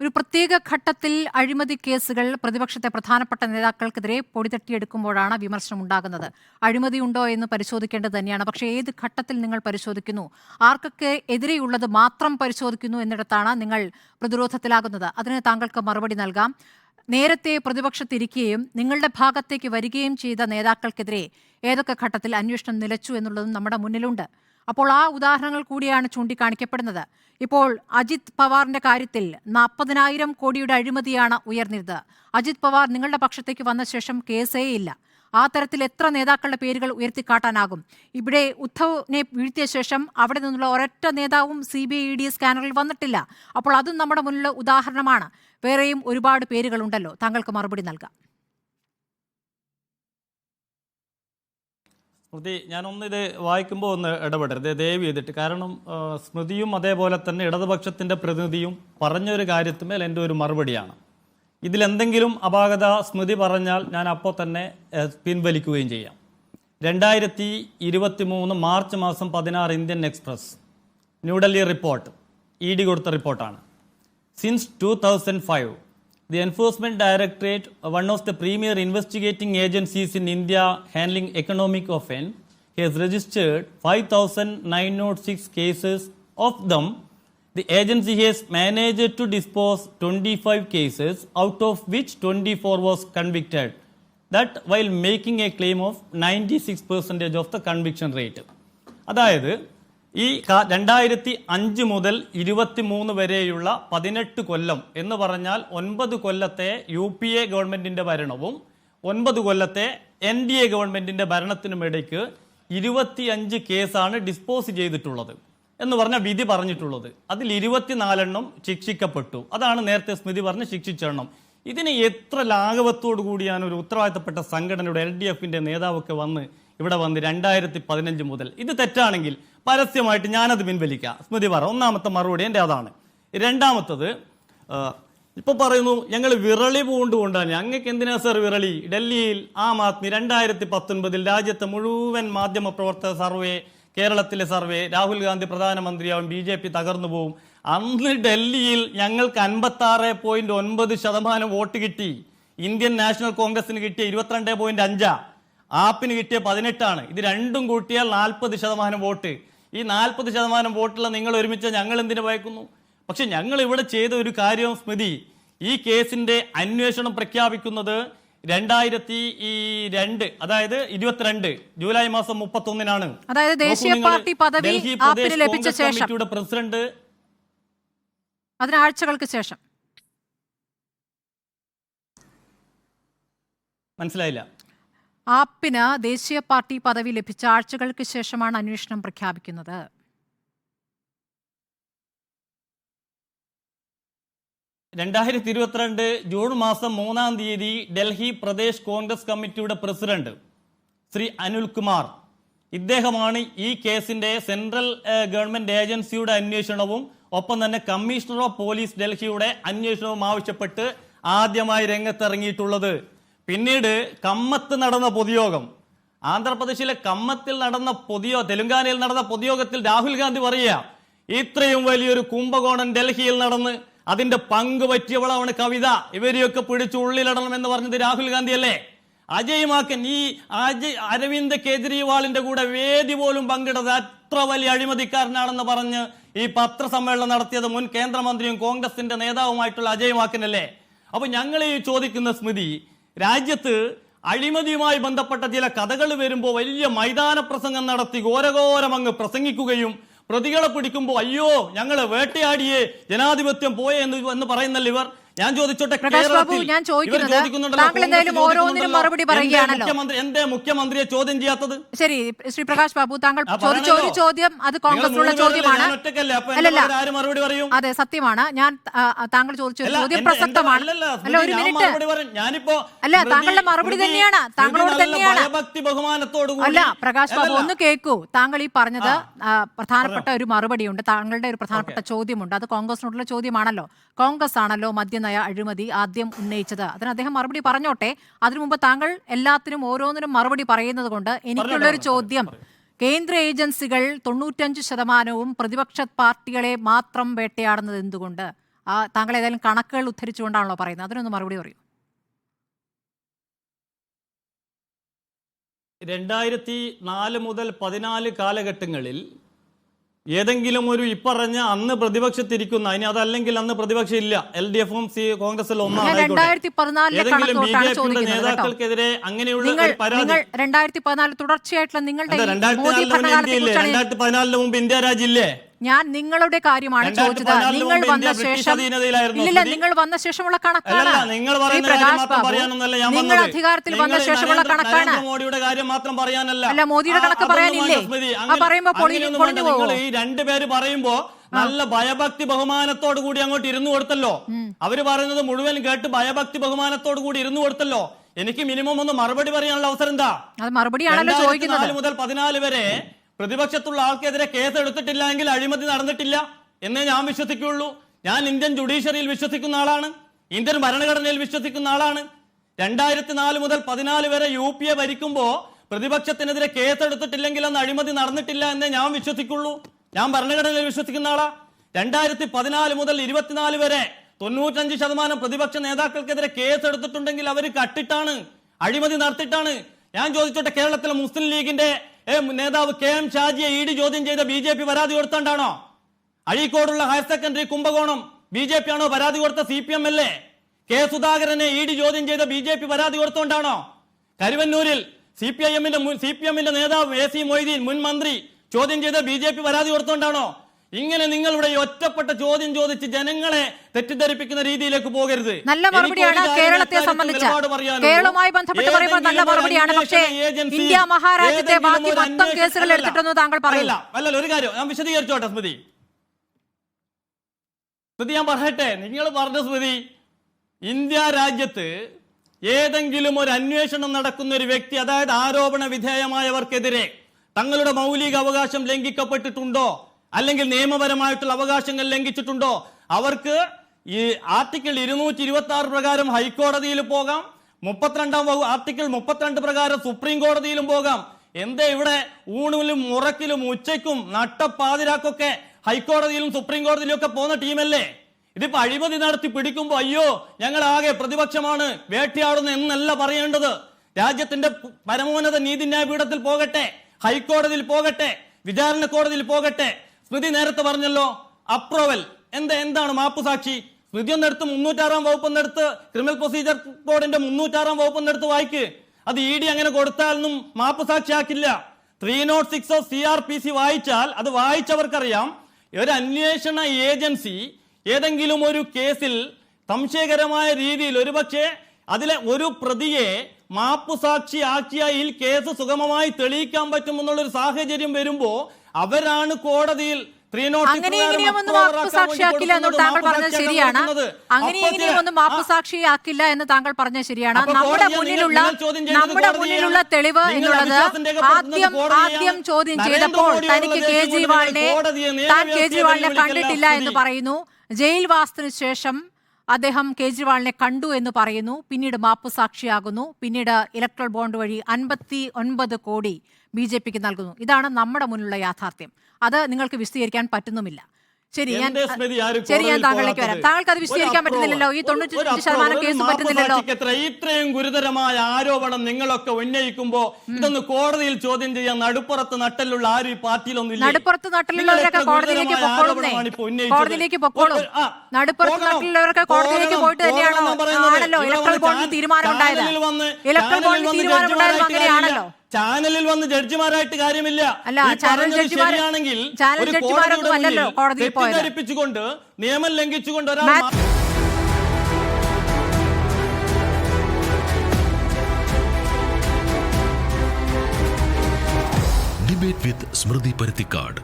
ഒരു പ്രത്യേക ഘട്ടത്തിൽ അഴിമതി കേസുകൾ പ്രതിപക്ഷത്തെ പ്രധാനപ്പെട്ട നേതാക്കൾക്കെതിരെ പൊടിതട്ടിയെടുക്കുമ്പോഴാണ് വിമർശനം ഉണ്ടാകുന്നത്. അഴിമതിയുണ്ടോ എന്ന് പരിശോധിക്കേണ്ടത് തന്നെയാണ്. പക്ഷേ ഏത് ഘട്ടത്തിൽ നിങ്ങൾ പരിശോധിക്കുന്നു, ആർക്കൊക്കെ എതിരെയുള്ളത് മാത്രം പരിശോധിക്കുന്നു എന്നിടത്താണ് നിങ്ങൾ പ്രതിരോധത്തിലാകുന്നത്. അതിന് താങ്കൾക്ക് മറുപടി നൽകാം. നേരത്തെ പ്രതിപക്ഷത്തിരിക്കുകയും നിങ്ങളുടെ ഭാഗത്തേക്ക് വരികയും ചെയ്ത നേതാക്കൾക്കെതിരെ ഏതൊക്കെ ഘട്ടത്തിൽ അന്വേഷണം നിലച്ചു എന്നുള്ളതും നമ്മുടെ മുന്നിലുണ്ട്. അപ്പോൾ ആ ഉദാഹരണങ്ങൾ കൂടിയാണ് ചൂണ്ടിക്കാണിക്കപ്പെടുന്നത്. ഇപ്പോൾ അജിത് പവാറിന്റെ കാര്യത്തിൽ 40,000 കോടിയുടെ അഴിമതിയാണ് ഉയർന്നത്. അജിത് പവാർ നിങ്ങളുടെ പക്ഷത്തേക്ക് വന്ന ശേഷം കേസേ ഇല്ല. ആ തരത്തിൽ എത്ര നേതാക്കളുടെ പേരുകൾ ഉയർത്തിക്കാട്ടാനാകും? ഇവിടെ ഉദ്ധവിനെ വീഴ്ത്തിയ ശേഷം അവിടെ നിന്നുള്ള ഒരൊറ്റ നേതാവും CBI ED സ്കാനറിൽ വന്നിട്ടില്ല. അപ്പോൾ അതും നമ്മുടെ മുന്നിലുള്ള ഉദാഹരണമാണ്. വേറെയും ഒരുപാട് പേരുകളുണ്ടല്ലോ. താങ്കൾക്ക് മറുപടി നൽകാം. സ്മൃതി, ഞാനൊന്നിത് വായിക്കുമ്പോൾ ഒന്ന് ഇടപെടരുത് ദയവ് ചെയ്തിട്ട്. കാരണം സ്മൃതിയും അതേപോലെ തന്നെ ഇടതുപക്ഷത്തിൻ്റെ പ്രതിനിധിയും പറഞ്ഞൊരു കാര്യത്തിന്മേൽ എൻ്റെ ഒരു മറുപടിയാണ്. ഇതിലെന്തെങ്കിലും അപാകത സ്മൃതി പറഞ്ഞാൽ ഞാൻ അപ്പോൾ തന്നെ പിൻവലിക്കുകയും ചെയ്യാം. 2023 മാർച്ച് മാസം 16 Indian express New Delhi report ED കൊടുത്ത റിപ്പോർട്ടാണ്. Since 2005 the Enforcement Directorate, one of the premier investigating agencies in India handling economic offence, has registered 5,906 cases. Of them, the agency has managed to dispose 25 cases, out of which 24 was convicted. That while making a claim of 96% of the conviction rate. അതായത് ഈ 2005 മുതൽ 23 വരെയുള്ള 18 കൊല്ലം എന്ന് പറഞ്ഞാൽ 9 കൊല്ലത്തെ UPA ഗവൺമെന്റിന്റെ ഭരണവും 9 കൊല്ലത്തെ NDA ഗവൺമെന്റിന്റെ ഭരണത്തിനുമിടയ്ക്ക് 25 കേസാണ് ഡിസ്പോസ് ചെയ്തിട്ടുള്ളത് എന്ന് പറഞ്ഞ വിധി പറഞ്ഞിട്ടുള്ളത്. അതിൽ 24 ശിക്ഷിക്കപ്പെട്ടു. അതാണ് നേരത്തെ സ്മൃതി പറഞ്ഞ് ശിക്ഷിച്ചെണ്ണം. ഇതിന് എത്ര ലാഘവത്തോടു കൂടിയാണ് ഒരു ഉത്തരവാദിത്തപ്പെട്ട സംഘടനയുടെ LDFന്റെ നേതാവൊക്കെ ഇവിടെ വന്ന് 2015 മുതൽ. ഇത് തെറ്റാണെങ്കിൽ പരസ്യമായിട്ട് ഞാനത് പിൻവലിക്കാം. സ്മൃതി പറ. ഒന്നാമത്തെ മറുപടി എൻ്റെ അതാണ്. രണ്ടാമത്തത്, ഇപ്പൊ പറയുന്നു ഞങ്ങൾ വിരളി പൂണ്ടുകൊണ്ടാണ്. ഞങ്ങൾക്ക് എന്തിനാ സർ വിരളി? ഡൽഹിയിൽ ആം ആദ്മി 2019 രാജ്യത്തെ മുഴുവൻ മാധ്യമ പ്രവർത്തക സർവേ, കേരളത്തിലെ സർവേ, രാഹുൽ ഗാന്ധി പ്രധാനമന്ത്രിയാവും, BJP തകർന്നു പോവും. അന്ന് ഡൽഹിയിൽ ഞങ്ങൾക്ക് 56.9% വോട്ട് കിട്ടി. ഇന്ത്യൻ നാഷണൽ കോൺഗ്രസിന് കിട്ടിയ 22.5, ആപ്പിന് കിട്ടിയ 18. ഇത് രണ്ടും കൂട്ടിയാൽ 40% വോട്ട്. ഈ 40% വോട്ടുള്ള നിങ്ങൾ ഒരുമിച്ച് ഞങ്ങൾ എന്തിനു ഭയക്കുന്നു? പക്ഷെ ഞങ്ങൾ ഇവിടെ ചെയ്ത ഒരു കാര്യം സ്മൃതി, ഈ കേസിന്റെ അന്വേഷണം പ്രഖ്യാപിക്കുന്നത് 2002, അതായത് 22 ജൂലൈ മാസം 31-നാണ്. അതായത് ദേശീയ പാർട്ടി പദവി ആപ്പിന് ലഭിച്ച ശേഷം, പ്രസിഡന്റ് അതിനാഴ്ചകൾക്ക് ശേഷം. മനസ്സിലായില്ല? ആപ്പിന് ദേശീയ പാർട്ടി പദവി ലഭിച്ച ആഴ്ചകൾക്ക് ശേഷമാണ് അന്വേഷണം പ്രഖ്യാപിക്കുന്നത്. ജൂൺ മാസം 3-ാം തീയതി ഡൽഹി പ്രദേശ് കോൺഗ്രസ് കമ്മിറ്റിയുടെ പ്രസിഡന്റ് ശ്രീ അനിൽകുമാർ, ഇദ്ദേഹമാണ് ഈ കേസിന്റെ സെൻട്രൽ ഗവൺമെന്റ് ഏജൻസിയുടെ അന്വേഷണവും ഒപ്പം തന്നെ കമ്മീഷണർ ഓഫ് പോലീസ് ഡൽഹിയുടെ അന്വേഷണവും ആവശ്യപ്പെട്ട് ആദ്യമായി രംഗത്തിറങ്ങിയിട്ടുള്ളത്. പിന്നീട് കമ്മത്ത് നടന്ന പൊതുയോഗം, ആന്ധ്രാപ്രദേശിലെ കമ്മത്തിൽ നടന്ന തെലുങ്കാനയിൽ നടന്ന പൊതുയോഗത്തിൽ രാഹുൽ ഗാന്ധി പറയുക, ഇത്രയും വലിയൊരു കുംഭകോണം ഡൽഹിയിൽ നടന്ന് അതിന്റെ പങ്ക് പറ്റിയവളാണ് കവിത, ഇവരെയൊക്കെ പിടിച്ച് ഉള്ളിലിടണം എന്ന് പറഞ്ഞത് രാഹുൽ ഗാന്ധിയല്ലേ? അജയ് മാക്കൻ, ഈ അരവിന്ദ് കെജ്രിവാളിന്റെ കൂടെ വേദി പോലും പങ്കിടത് അത്ര വലിയ അഴിമതിക്കാരനാണെന്ന് പറഞ്ഞ് ഈ പത്രസമ്മേളനം നടത്തിയത് മുൻ കേന്ദ്രമന്ത്രിയും കോൺഗ്രസിന്റെ നേതാവുമായിട്ടുള്ള അജയ് മാക്കനല്ലേ? അപ്പൊ ഞങ്ങൾ ഈ ചോദിക്കുന്ന സ്മൃതി, രാജ്യത്ത് അഴിമതിയുമായി ബന്ധപ്പെട്ട ചില കഥകൾ വരുമ്പോൾ വലിയ മൈതാന പ്രസംഗം നടത്തി ഘോരഘോരം അങ്ങ് പ്രസംഗിക്കുകയും പ്രതികളെ പിടിക്കുമ്പോൾ അയ്യോ ഞങ്ങള് വേട്ടയാടിയേ ജനാധിപത്യം പോയേ എന്ന് പറയുന്നല്ലോ ഇവർ. ഞാൻ ചോദിച്ചോട്ടെ, എന്തേ മുഖ്യമന്ത്രിയെ ചോദ്യം ചെയ്യാത്തത്? ശരി, ശ്രീ പ്രകാശ് ബാബു, താങ്കൾ ചോദിച്ച ഒരു ചോദ്യം അത് കോൺഗ്രസിനുള്ള ചോദ്യമാണ്. അതെ, സത്യമാണ്. ഞാൻ താങ്കൾ ചോദിച്ച ചോദ്യം പ്രസക്തമാണ്. അല്ല, ഒരു മിനിറ്റ്. അല്ല, താങ്കളുടെ മറുപടി തന്നെയാണ്, താങ്കളോട് തന്നെയാണ്. അല്ല പ്രകാശ് ബാബു, ഒന്ന് കേൾക്കൂ. താങ്കൾ ഈ പറഞ്ഞത് പ്രധാനപ്പെട്ട ഒരു മറുപടിയുണ്ട്, താങ്കളുടെ ഒരു പ്രധാനപ്പെട്ട ചോദ്യമുണ്ട്. അത് കോൺഗ്രസിനോടുള്ള ചോദ്യമാണല്ലോ. കോൺഗ്രസ് ആണല്ലോ മദ്യനയ അഴിമതി ആദ്യം ഉന്നയിച്ചത്. അതിന് അദ്ദേഹം മറുപടി പറഞ്ഞോട്ടെ. അതിനു മുമ്പ് താങ്കൾ എല്ലാത്തിനും ഓരോന്നിനും മറുപടി പറയുന്നത് കൊണ്ട് എനിക്കുള്ളൊരു ചോദ്യം, കേന്ദ്ര ഏജൻസികൾ 95% പ്രതിപക്ഷ പാർട്ടികളെ മാത്രം വേട്ടയാടുന്നത് എന്തുകൊണ്ട്? താങ്കൾ ഏതായാലും കണക്കുകൾ ഉദ്ധരിച്ചുകൊണ്ടാണല്ലോ പറയുന്നത്, അതിനൊന്ന് മറുപടി പറയൂ. 2004 മുതൽ 14 കാലഘട്ടങ്ങളിൽ ഏതെങ്കിലും ഒരു ഇപ്പറഞ്ഞ അന്ന് പ്രതിപക്ഷത്തിരിക്കുന്ന, ഇനി അതല്ലെങ്കിൽ അന്ന് പ്രതിപക്ഷം ഇല്ല, LDF-ഉം കോൺഗ്രസിൽ ഒന്നാണെങ്കിലും ഏതെങ്കിലും BJP നേതാക്കൾക്കെതിരെ അങ്ങനെയുള്ള ഒരു പരാതി 2014 തുടർച്ചയായിട്ടുള്ള നിങ്ങളുടെ 2014 മുമ്പ് ഇന്ത്യ രാജ്യമില്ലേ? ഞാൻ നിങ്ങളുടെ കാര്യമാണ് ചോദിച്ചത്. നിങ്ങൾ വന്ന ശേഷം ഇല്ല, നിങ്ങൾ വന്ന ശേഷമുള്ള കണക്കാണ്. നിങ്ങൾ അധികാരത്തിൽ വന്ന ശേഷമുള്ള കണക്കാണ്. മോദിയുടെ കാര്യം മാത്രം പറയാനല്ല. അല്ല, മോദിയുടെ കണക്ക് പറയാനില്ലേ? പറയുമ്പോ നിങ്ങൾ ഈ രണ്ടുപേര് പറയുമ്പോ നല്ല ഭയഭക്തി ബഹുമാനത്തോടു കൂടി അങ്ങോട്ട് ഇരുന്നു കൊടുത്തല്ലോ. അവര് പറയുന്നത് മുഴുവൻ കേട്ട് ഭയഭക്തി ബഹുമാനത്തോടു കൂടി ഇരുന്നു കൊടുത്തല്ലോ. എനിക്ക് മിനിമം ഒന്ന് മറുപടി പറയാനുള്ള അവസരം എന്താ? അത് മറുപടിയാണല്ലോ ചോദിക്കുന്നത്. 2004 മുതൽ 14 വരെ പ്രതിപക്ഷത്തുള്ള ആൾക്കെതിരെ കേസ് എടുത്തിട്ടില്ല എങ്കിൽ അഴിമതി നടന്നിട്ടില്ല എന്നേ ഞാൻ വിശ്വസിക്കുള്ളൂ. ഞാൻ ഇന്ത്യൻ ജുഡീഷ്യറിയിൽ വിശ്വസിക്കുന്ന ആളാണ്, ഇന്ത്യൻ ഭരണഘടനയിൽ വിശ്വസിക്കുന്ന ആളാണ്. 2004 മുതൽ 14 വരെ UPA ഭരിക്കുമ്പോ പ്രതിപക്ഷത്തിനെതിരെ കേസ് എടുത്തിട്ടില്ലെങ്കിൽ അന്ന് അഴിമതി നടന്നിട്ടില്ല എന്നേ ഞാൻ വിശ്വസിക്കുള്ളൂ. ഞാൻ ഭരണഘടനയിൽ വിശ്വസിക്കുന്ന ആളാ. 2014 മുതൽ 24 വരെ 95% പ്രതിപക്ഷ നേതാക്കൾക്കെതിരെ കേസ് എടുത്തിട്ടുണ്ടെങ്കിൽ അവർ കട്ടിട്ടാണ്, അഴിമതി നടത്തിയിട്ടാണ്. ഞാൻ ചോദിച്ചോട്ടെ, കേരളത്തിലെ മുസ്ലിം ലീഗിന്റെ നേതാവ് KM ഷാജിയെ ED ചോദ്യം ചെയ്ത BJP പരാതി കൊടുത്തോണ്ടാണോ? അഴീക്കോടുള്ള ഹയർ സെക്കൻഡറി കുംഭകോണം BJP ആണോ പരാതി കൊടുത്ത? CPM അല്ലേ? K സുധാകരനെ ED ചോദ്യം ചെയ്ത BJP പരാതി കൊടുത്തോണ്ടാണോ? കരുവന്നൂരിൽ CPM-ന്റെ നേതാവ് AC മൊയ്തീൻ മുൻ മന്ത്രി ചോദ്യം ചെയ്ത BJP പരാതി കൊടുത്തോണ്ടാണോ? ഇങ്ങനെ നിങ്ങളുടെ ഒറ്റപ്പെട്ട ചോദ്യം ചോദിച്ച് ജനങ്ങളെ തെറ്റിദ്ധരിപ്പിക്കുന്ന രീതിയിലേക്ക് പോകരുത്. നല്ല മറുപടിയാണ് കേരളത്തെ സംബന്ധിച്ച്. കേരളവുമായി ബന്ധപ്പെട്ട് പറയുമ്പോൾ നല്ല മറുപടിയാണ്. പക്ഷേ ഇന്ത്യ മഹാരാജ്യത്തെ ബാക്കി മൊത്തം കേസുകൾ എടുത്തിട്ടൊന്നും താങ്കൾ പറയില്ല. അല്ലല്ല, ഒരു കാര്യം ഞാൻ വിശദീകരിച്ചോട്ടെ സ്മൃതി. ഞാൻ പറയട്ടെ, നിങ്ങൾ പറഞ്ഞ സ്മൃതി, ഇന്ത്യ രാജ്യത്ത് ഏതെങ്കിലും ഒരു അന്വേഷണം നടക്കുന്ന ഒരു വ്യക്തി, അതായത് ആരോപണ വിധേയമായവർക്കെതിരെ തങ്ങളുടെ മൗലിക അവകാശം ലംഘിക്കപ്പെട്ടിട്ടുണ്ടോ അല്ലെങ്കിൽ നിയമപരമായിട്ടുള്ള അവകാശങ്ങൾ ലംഘിച്ചിട്ടുണ്ടോ, അവർക്ക് ഈ ആർട്ടിക്കിൾ 226 പ്രകാരം ഹൈക്കോടതിയിൽ പോകാം, 32 ആർട്ടിക്കിൾ 32 പ്രകാരം സുപ്രീം കോടതിയിലും പോകാം. എന്താ ഇവിടെ ഊണിലും മുറക്കിലും ഉച്ചയ്ക്കും നട്ടപ്പാതിരാക്കൊക്കെ ഹൈക്കോടതിയിലും സുപ്രീം കോടതിയിലും ഒക്കെ പോകുന്ന ടീമല്ലേ? ഇതിപ്പോ അഴിമതി നടത്തി പിടിക്കുമ്പോ അയ്യോ ഞങ്ങൾ ആകെ പ്രതിപക്ഷമാണ് വേട്ടയാടുന്നു എന്നല്ല പറയേണ്ടത്. രാജ്യത്തിന്റെ പരമോന്നത നീതിന്യായ പീഠത്തിൽ പോകട്ടെ, ഹൈക്കോടതിയിൽ പോകട്ടെ, വിചാരണ കോടതിയിൽ പോകട്ടെ. സ്മൃതി നേരത്തെ പറഞ്ഞല്ലോ അപ്രൂവൽ എന്താണ് മാപ്പുസാക്ഷി? സ്മൃതി ഒന്നെടുത്ത് 306 വകുപ്പ് ഒന്നെടുത്ത് ക്രിമിനൽ പ്രൊസീജിയർ കോഡിന്റെ 306 വകുപ്പ് ഒന്നെടുത്ത് വായിക്ക്. അത് ED അങ്ങനെ കൊടുത്താലൊന്നും മാപ്പുസാക്ഷിയാക്കില്ല. 306 ഓഫ് CRPC വായിച്ചാൽ അത് വായിച്ചവർക്കറിയാം, ഒരു അന്വേഷണ ഏജൻസി ഏതെങ്കിലും ഒരു കേസിൽ സംശയകരമായ രീതിയിൽ ഒരുപക്ഷെ അതിലെ ഒരു പ്രതിയെ മാപ്പുസാക്ഷി ആക്കിയാൽ കേസ് സുഗമമായി തെളിയിക്കാൻ പറ്റുമെന്നുള്ളൊരു സാഹചര്യം വരുമ്പോ അവരാണ് കോടതിയിൽ അങ്ങനെ ഇങ്ങനെയൊന്നും മാപ്പുസാക്ഷിയാക്കില്ല എന്ന് താങ്കൾ പറഞ്ഞത് ശരിയാണ്. അങ്ങനെ ഇങ്ങനെയൊന്നും മാപ്പുസാക്ഷിയാക്കില്ല എന്ന് താങ്കൾ പറഞ്ഞത് ശരിയാണ്. നമ്മുടെ മുന്നിലുള്ള തെളിവ് എന്നുള്ളത് ആദ്യം ചോദ്യം ചെയ്തപ്പോൾ തനിക്ക് കേജ്രിവാളിനെ കണ്ടിട്ടില്ല എന്ന് പറയുന്നു. ജയിൽവാസത്തിനു ശേഷം അദ്ദേഹം കേജ്രിവാളിനെ കണ്ടു എന്ന് പറയുന്നു. പിന്നീട് മാപ്പുസാക്ഷിയാകുന്നു. പിന്നീട് ഇലക്ട്രൽ ബോണ്ട് വഴി 59 കോടി BJPക്ക് നൽകുന്നു. ഇതാണ് നമ്മുടെ മുന്നിലുള്ള യാഥാർത്ഥ്യം. അത് നിങ്ങൾക്ക് വിശദീകരിക്കാൻ പറ്റുന്നുമില്ല. ശരി, ഞാൻ താങ്കളിലേക്ക് വരാം. താങ്കൾക്ക് അത് വിശദീകരിക്കാൻ പറ്റുന്നില്ലല്ലോ. ഈ 95% കേസ് പറ്റുന്നില്ലല്ലോ. ഇത്രയും ഗുരുതരമായ ആരോപണം നിങ്ങളൊക്കെ ഉന്നയിക്കുമ്പോ ഇതൊന്ന് കോടതിയിൽ ചോദ്യം ചെയ്യാൻ നടുപ്പുറത്ത് നട്ടലുള്ള ആരും ഈ പാർട്ടിയിലൊന്നും നടുപ്പുറത്ത് നട്ടലുള്ളവരൊക്കെ കോടതിയിലേക്ക് പൊക്കോളുന്നേ. കോടതിയിലേക്ക് പൊക്കോളും. നടുപ്പുറത്ത് നട്ടലുള്ളവരൊക്കെ കോടതിയിലേക്ക് പോയിട്ട് തന്നെയാണോ ആണല്ലോ ഇലക്ട്രൽ ബോണ്ടിൽ തീരുമാനം ഉണ്ടായത്. ഇലക്ട്രൽ ബോണ്ടിൽ തീരുമാനം ഉണ്ടായത് അങ്ങനെയാണല്ലോ. ചാനലിൽ വന്ന് ജഡ്ജിമാരായിട്ട് കാര്യമില്ല. ശരിയാണെങ്കിൽ തെറ്റിദ്ധരിപ്പിച്ചുകൊണ്ട് നിയമം ലംഘിച്ചുകൊണ്ട് ഒരാൾ ഡിബേറ്റ് വിത്ത് സ്മൃതി പരുത്തിക്കാട്.